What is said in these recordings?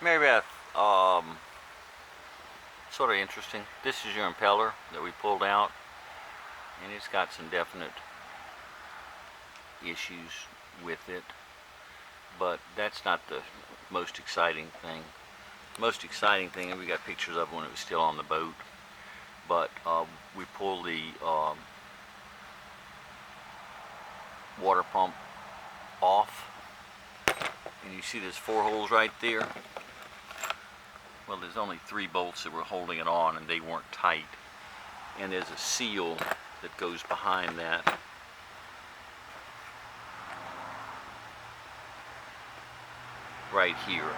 Mary Beth, sort of interesting. This is your impeller that we pulled out, and it's got some definite issues with it, but that's not the most exciting thing. The most exciting thing, and we got pictures of it when it was still on the boat, but we pulled the water pump off, and you see there's 4 holes right there. Well, there's only 3 bolts that were holding it on, and they weren't tight, and there's a seal that goes behind that. Right here.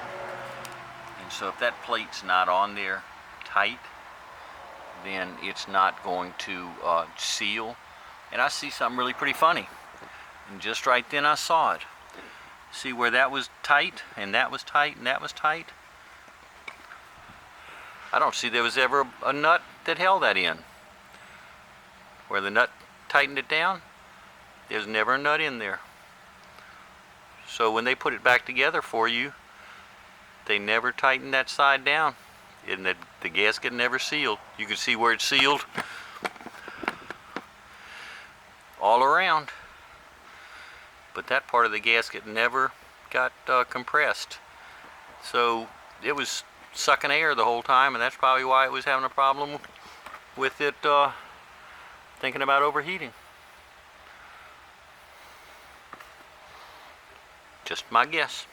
And so if that plate's not on there tight, then it's not going to seal. And I see something really pretty funny, and just right then I saw it. See where that was tight, and that was tight, and that was tight? I don't see there was ever a nut that held that in. Where the nut tightened it down, there's never a nut in there. So when they put it back together for you, they never tightened that side down, and the gasket never sealed. You can see where it's sealed all around, but that part of the gasket never got compressed. So it was sucking air the whole time, and that's probably why it was having a problem with it thinking about overheating. Just my guess.